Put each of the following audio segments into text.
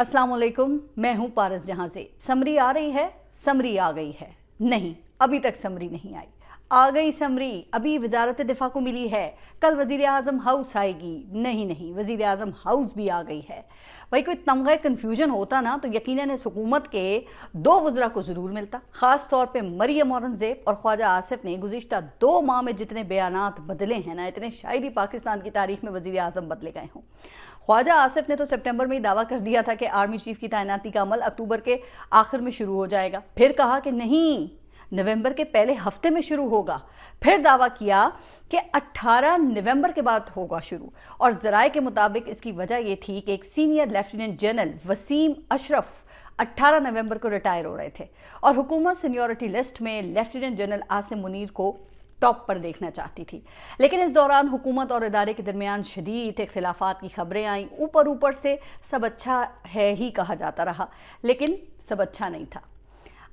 अस्सलाम वालेकुम, मैं हूं पारस जहां से। समरी आ रही है, समरी आ गई है। नहीं, अभी तक समरी नहीं आई। आ गई समरी, अभी वजारत दिफा को मिली है। कल वजीर आज़म हाउस आएगी। नहीं, वजीर आज़म हाउस भी आ गई है। भाई कोई तमगा कन्फ्यूजन होता ना तो यकीनन इस हुकूमत के दो वज़रा को ज़रूर मिलता। ख़ास तौर पे मरियम औरंगज़ेब और ख्वाजा आसिफ ने गुज़िश्ता 2 माह में जितने बयानात बदले हैं ना, इतने शायद ही पाकिस्तान की तारीख में वज़ीर आज़म बदले गए हों। ख्वाजा आसिफ ने तो सितंबर में ही दावा कर दिया था कि आर्मी चीफ की तैनाती का अमल अक्टूबर के आखिर में शुरू हो जाएगा। फिर कहा कि नहीं, नवंबर के पहले हफ्ते में शुरू होगा। फिर दावा किया कि 18 नवंबर के बाद होगा शुरू। और ज़राए के मुताबिक इसकी वजह यह थी कि एक senior lieutenant general Waseem Ashraf 18 नवंबर को रिटायर हो रहे थे और हुकूमत सीनियरिटी लिस्ट में लेफ्टिनेंट जनरल आसिम मुनीर को टॉप पर देखना चाहती थी। लेकिन इस दौरान हुकूमत और इदारे के दरमियान शदीद इख्तिलाफात की खबरें आईं। ऊपर से सब अच्छा है ही कहा जाता रहा, लेकिन सब अच्छा नहीं था।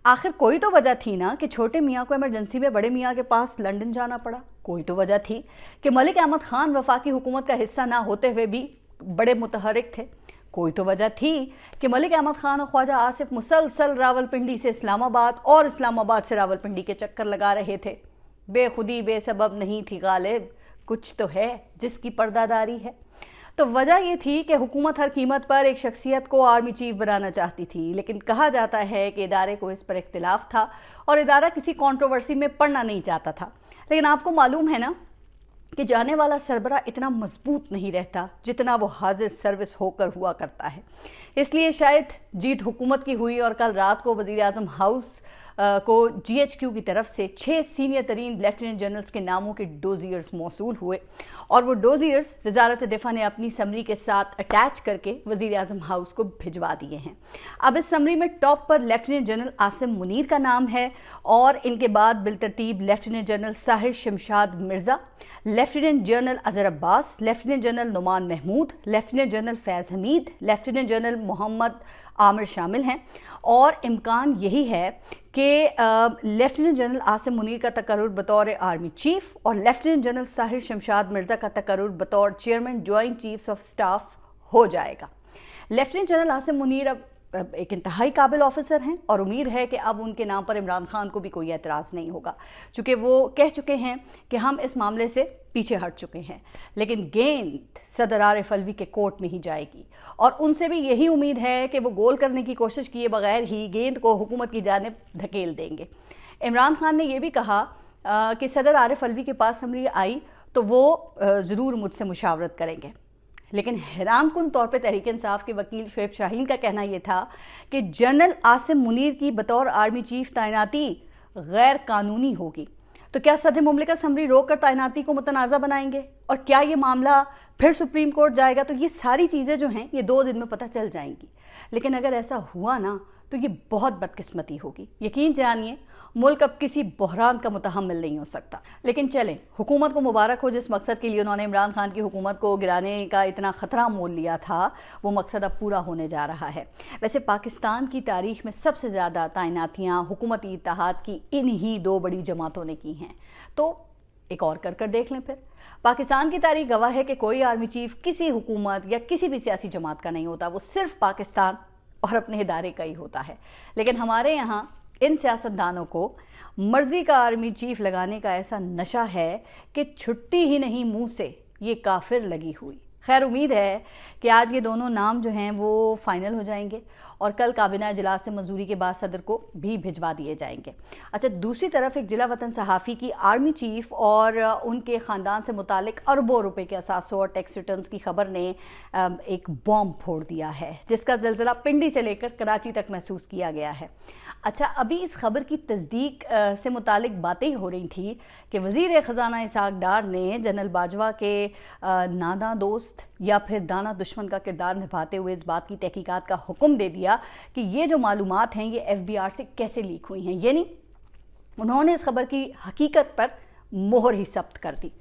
आखिर कोई तो वजह थी ना कि छोटे मियाँ को इमरजेंसी में बड़े मियाँ के पास लंदन जाना पड़ा। कोई तो वजह थी कि मलिक अहमद खान वफाकी हुकूमत का हिस्सा ना होते हुए भी बड़े मुतहरिक थे। कोई तो वजह थी कि मलिक अहमद खान और ख्वाजा आसिफ मुसलसल रावलपिंडी से इस्लामाबाद और इस्लामाबाद से रावलपिंडी के चक्कर लगा रहे थे। बेखुदी बेसबब नहीं थी गालिब, कुछ तो है जिसकी पर्दादारी है। तो वजह ये थी कि हुकूमत हर कीमत पर एक शख्सियत को आर्मी चीफ बनाना चाहती थी, लेकिन कहा जाता है कि इदारे को इस पर इख्तिलाफ था और इदारा किसी कंट्रोवर्सी में पड़ना नहीं चाहता था। लेकिन आपको मालूम है ना कि जाने वाला सरबरा इतना मजबूत नहीं रहता जितना वो हाजिर सर्विस होकर हुआ करता है। इसलिए शायद जीत हुकूमत की हुई और कल रात को वज़ीर आज़म हाउस को GHQ की तरफ से 6 सीनियर तरीन लेफ्टिनेंट जनरल्स के नामों के डोजियर्स मौसूल हुए और वो डोजियर्स वजारत दिफा ने अपनी समरी के साथ अटैच करके वज़ीर आज़म हाउस को भिजवा दिए हैं। अब इस समरी में टॉप पर लेफ्टिनेंट जनरल आसिम मुनीर का नाम है और इनके बाद बिलतरतीब lieutenant general Sahir Shamshad Mirza, lieutenant general Azhar Abbas, lieutenant general Numan Mahmood, lieutenant general Faiz Hameed, lieutenant general Mohammad Aamir शामिल हैं। और इम्कान यही है कि लेफ्टिनेंट जनरल आसिम मुनीर का तकर्रुर बतौर आर्मी चीफ और लेफ्टिनेंट जनरल साहिर शमशाद मिर्ज़ा का तकर्रुर बतौर chairman joint chiefs of staff हो जाएगा। लेफ्टिनेंट जनरल आसिम मुनीर अब एक इंतहाई काबिल ऑफिसर हैं और उम्मीद है कि अब उनके नाम पर इमरान खान को भी कोई एतराज़ नहीं होगा, चूँकि वो कह चुके हैं कि हम इस मामले से पीछे हट चुके हैं। लेकिन गेंद सदर आरिफ अलवी के कोर्ट में ही जाएगी और उनसे भी यही उम्मीद है कि वो गोल करने की कोशिश किए बगैर ही गेंद को हुकूमत की जानिब धकेल देंगे। इमरान खान ने यह भी कहा कि सदर आरिफ अलवी के पास समरी आई तो वो ज़रूर मुझसे मुशावरत करेंगे। लेकिन हैरान कुन तौर पे तहरीक इंसाफ के वकील शुएब शाहीन का कहना यह था कि जनरल आसिम मुनीर की बतौर आर्मी चीफ तैनाती गैर कानूनी होगी। तो क्या सदर मुमलिकत समरी रोक कर तैनाती को मुतनाज़ा बनाएंगे और क्या ये मामला फिर सुप्रीम कोर्ट जाएगा? तो ये सारी चीज़ें जो हैं ये 2 दिन में पता चल जाएंगी। लेकिन अगर ऐसा हुआ ना तो ये बहुत बदकिस्मती होगी। यकीन जानिए मुल्क अब किसी बहरान का मुतहम्मिल नहीं हो सकता। लेकिन चलें, हुकूमत को मुबारक हो, जिस मकसद के लिए उन्होंने इमरान खान की हुकूमत को गिराने का इतना ख़तरा मोल लिया था वो मकसद अब पूरा होने जा रहा है। वैसे पाकिस्तान की तारीख में सबसे ज़्यादा तैनातियाँ हुकूमती इत्तेहाद की इन्हीं 2 बड़ी जमातों ने की हैं। तो एक और कर देख लें। फिर पाकिस्तान की तारीख गवाह है कि कोई आर्मी चीफ किसी हुकूमत या किसी भी सियासी जमात का नहीं होता, वो सिर्फ पाकिस्तान और अपने इदारे का ही होता है। लेकिन हमारे यहाँ इन सियासतदानों को मर्जी का आर्मी चीफ लगाने का ऐसा नशा है कि छुट्टी ही नहीं मुंह से ये काफिर लगी हुई। खैर, उम्मीद है कि आज ये दोनों नाम जो हैं वो फाइनल हो जाएंगे और कल काबिना इजलास से मंजूरी के बाद सदर को भी भिजवा दिए जाएंगे। अच्छा, दूसरी तरफ एक जिला वतन सहाफ़ी की आर्मी चीफ और उनके ख़ानदान से मुतालिक अरबों रुपए के असासों और टैक्स रिटर्न्स की खबर ने एक बॉम्ब फोड़ दिया है, जिसका ज़लज़ला पिंडी से लेकर कराची तक महसूस किया गया है। अच्छा, अभी इस खबर की तस्दीक से मुतालिक बातें हो रही थी कि वज़ीर ख़जाना इसहाक़ डार ने जनरल बाजवा के नादा दोस्त या फिर दाना दुश्मन का किरदार निभाते हुए इस बात की तहकीकात का हुक्म दे दिया कि ये जो मालूमात हैं ये FBR से कैसे लीक हुई हैं। यानी उन्होंने इस खबर की हकीकत पर मोहर ही सब्त कर दी।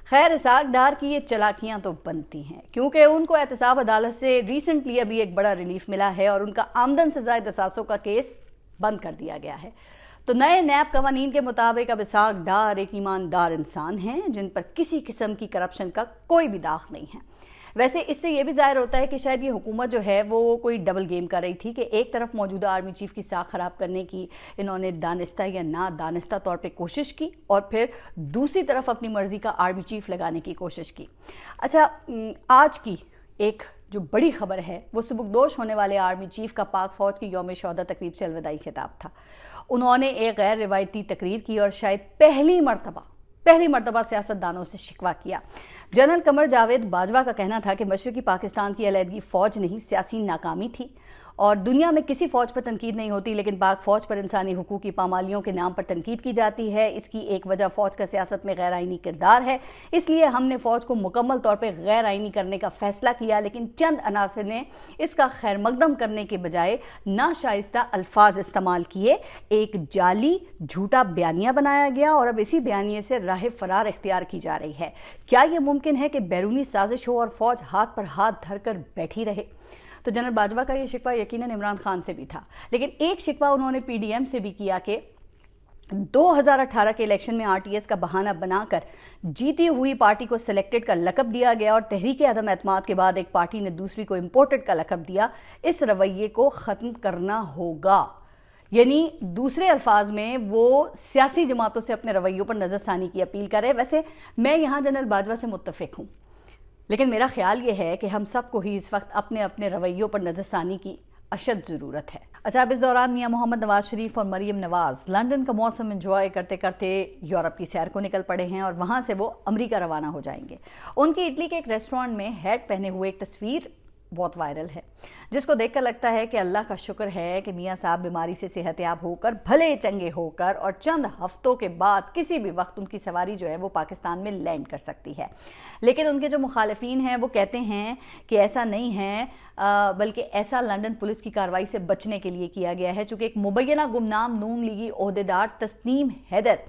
खैर, इसहाक़ डार की ये चलाकियाँ तो बनती हैं क्योंकि उनको एहतसाब अदालत से रिसेंटली अभी एक बड़ा रिलीफ मिला है और उनका आमदन से ज़ायद असासों का केस बंद कर दिया गया है। तो नए नैब कवानीन के मुताबिक अब इसहाक़ डार एक ईमानदार इंसान हैं जिन पर किसी किस्म की करप्शन का कोई भी दाग नहीं है। ویسے اس سے یہ بھی ظاہر ہوتا ہے کہ شاید یہ حکومت جو ہے وہ کوئی ڈبل گیم کر رہی تھی کہ ایک طرف موجودہ آرمی چیف کی ساکھ خراب کرنے کی انہوں نے دانستہ یا نہ دانستہ طور پہ کوشش کی، اور پھر دوسری طرف اپنی مرضی کا آرمی چیف لگانے کی کوشش کی۔ اچھا، آج کی ایک جو بڑی خبر ہے وہ سبکدوش ہونے والے آرمی چیف کا پاک فوج کی یوم شہدہ تقریب سے الوداعی خطاب تھا۔ انہوں نے ایک غیر روایتی تقریر کی اور شاید پہلی مرتبہ سیاستدانوں سے شکوہ کیا۔ جنرل قمر جاوید باجوہ کا کہنا تھا کہ مشرقی پاکستان کی علیحدگی فوج نہیں، سیاسی ناکامی تھی، اور دنیا میں کسی فوج پر تنقید نہیں ہوتی، لیکن پاک فوج پر انسانی حقوق کی پامالیوں کے نام پر تنقید کی جاتی ہے۔ اس کی ایک وجہ فوج کا سیاست میں غیر آئینی کردار ہے، اس لیے ہم نے فوج کو مکمل طور پہ غیر آئینی کرنے کا فیصلہ کیا، لیکن چند عناصر نے اس کا خیر مقدم کرنے کے بجائے ناشائستہ الفاظ استعمال کیے، ایک جعلی جھوٹا بیانیہ بنایا گیا اور اب اسی بیانیے سے راہ فرار اختیار کی جا رہی ہے۔ کیا یہ ممکن ہے کہ بیرونی سازش ہو اور فوج ہاتھ پر ہاتھ دھر کر بیٹھی رہے؟ تو جنرل باجوہ کا یہ شکوہ یقیناً عمران خان سے بھی تھا، لیکن ایک شکوہ انہوں نے پی ڈی ایم سے بھی کیا کہ 2018 کے الیکشن میں آر ٹی ایس کا بہانہ بنا کر جیتی ہوئی پارٹی کو سلیکٹڈ کا لقب دیا گیا اور تحریک عدم اعتماد کے بعد ایک پارٹی نے دوسری کو امپورٹڈ کا لقب دیا۔ اس رویے کو ختم کرنا ہوگا، یعنی دوسرے الفاظ میں وہ سیاسی جماعتوں سے اپنے رویوں پر نظر ثانی کی اپیل کرے۔ ویسے میں یہاں جنرل باجوہ سے متفق ہوں، لیکن میرا خیال یہ ہے کہ ہم سب کو ہی اس وقت اپنے اپنے رویوں پر نظر ثانی کی اشد ضرورت ہے۔ اچھا، اب اس دوران میاں محمد نواز شریف اور مریم نواز لندن کا موسم انجوائے کرتے کرتے یورپ کی سیر کو نکل پڑے ہیں اور وہاں سے وہ امریکہ روانہ ہو جائیں گے۔ ان کی اٹلی کے ایک ریسٹورانٹ میں ہیٹ پہنے ہوئے ایک تصویر بہت وائرل ہے، جس کو دیکھ کر لگتا ہے کہ اللہ کا شکر ہے کہ میاں صاحب بیماری سے صحت یاب ہو کر بھلے چنگے ہو کر اور چند ہفتوں کے بعد کسی بھی وقت ان کی سواری جو ہے وہ پاکستان میں لینڈ کر سکتی ہے۔ لیکن ان کے جو مخالفین ہیں وہ کہتے ہیں کہ ایسا نہیں ہے، بلکہ ایسا لندن پولیس کی کارروائی سے بچنے کے لیے کیا گیا ہے، چونکہ ایک مبینہ گمنام نون لیگی عہدیدار تسنیم حیدر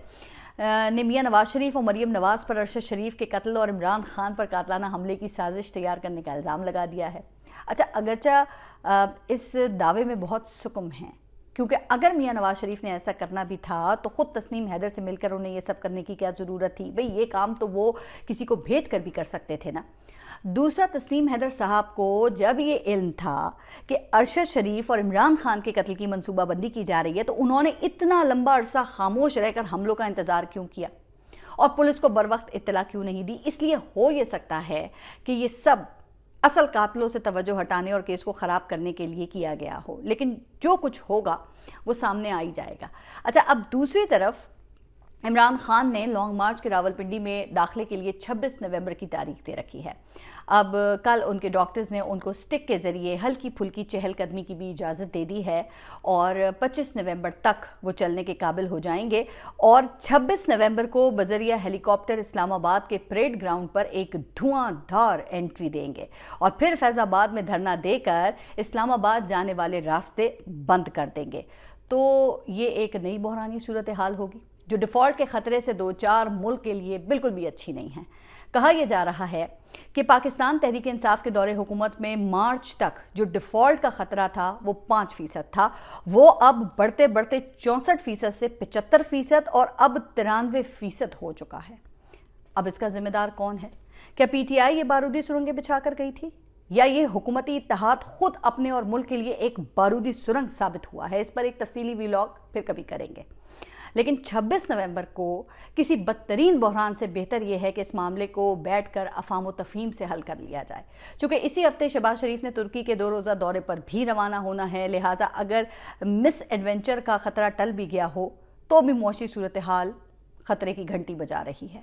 نے میاں نواز شریف اور مریم نواز پر ارشد شریف کے قتل اور عمران خان پر قاتلانہ حملے کی سازش تیار کرنے کا الزام لگا دیا ہے۔ اچھا، اگرچہ اس دعوے میں بہت سکم ہیں، کیونکہ اگر میاں نواز شریف نے ایسا کرنا بھی تھا تو خود تسنیم حیدر سے مل کر انہیں یہ سب کرنے کی کیا ضرورت تھی؟ بھئی یہ کام تو وہ کسی کو بھیج کر بھی کر سکتے تھے نا۔ دوسرا، تسنیم حیدر صاحب کو جب یہ علم تھا کہ ارشد شریف اور عمران خان کے قتل کی منصوبہ بندی کی جا رہی ہے تو انہوں نے اتنا لمبا عرصہ خاموش رہ کر حملوں کا انتظار کیوں کیا اور پولیس کو بروقت اطلاع کیوں نہیں دی؟ اس لیے ہو یہ سکتا ہے کہ یہ سب اصل قاتلوں سے توجہ ہٹانے اور کیس کو خراب کرنے کے لیے کیا گیا ہو، لیکن جو کچھ ہوگا وہ سامنے آ ہی جائے گا۔ اچھا، اب دوسری طرف عمران خان نے لانگ مارچ کے راولپنڈی میں داخلے کے لیے 26 نومبر کی تاریخ دے رکھی ہے۔ اب کل ان کے ڈاکٹرز نے ان کو سٹک کے ذریعے ہلکی پھلکی چہل قدمی کی بھی اجازت دے دی ہے اور 25 نومبر تک وہ چلنے کے قابل ہو جائیں گے، اور 26 نومبر کو بذریعہ ہیلی کاپٹر اسلام آباد کے پریڈ گراؤنڈ پر ایک دھواں دھار انٹری دیں گے اور پھر فیض آباد میں دھرنا دے کر اسلام آباد جانے والے راستے بند کر دیں گے۔ تو یہ ایک نئی بحرانی صورتحال ہوگی جو ڈیفالٹ کے خطرے سے دو چار ملک کے لیے بالکل بھی اچھی نہیں ہے۔ کہا یہ جا رہا ہے کہ پاکستان تحریک انصاف کے دور حکومت میں مارچ تک جو ڈیفالٹ کا خطرہ تھا وہ 5% تھا، وہ اب بڑھتے بڑھتے 64% سے 75% اور اب 93% ہو چکا ہے۔ اب اس کا ذمہ دار کون ہے؟ کیا پی ٹی آئی یہ بارودی سرنگیں بچھا کر گئی تھی، یا یہ حکومتی اتحاد خود اپنے اور ملک کے لیے ایک بارودی سرنگ ثابت ہوا ہے؟ اس پر ایک تفصیلی ویلاگ پھر کبھی کریں گے، لیکن 26 نومبر کو کسی بدترین بحران سے بہتر یہ ہے کہ اس معاملے کو بیٹھ کر افہام و تفہیم سے حل کر لیا جائے۔ چونکہ اسی ہفتے شہباز شریف نے ترکی کے 2 روزہ دورے پر بھی روانہ ہونا ہے، لہٰذا اگر مس ایڈونچر کا خطرہ ٹل بھی گیا ہو تو بھی معاشی صورتحال خطرے کی گھنٹی بجا رہی ہے۔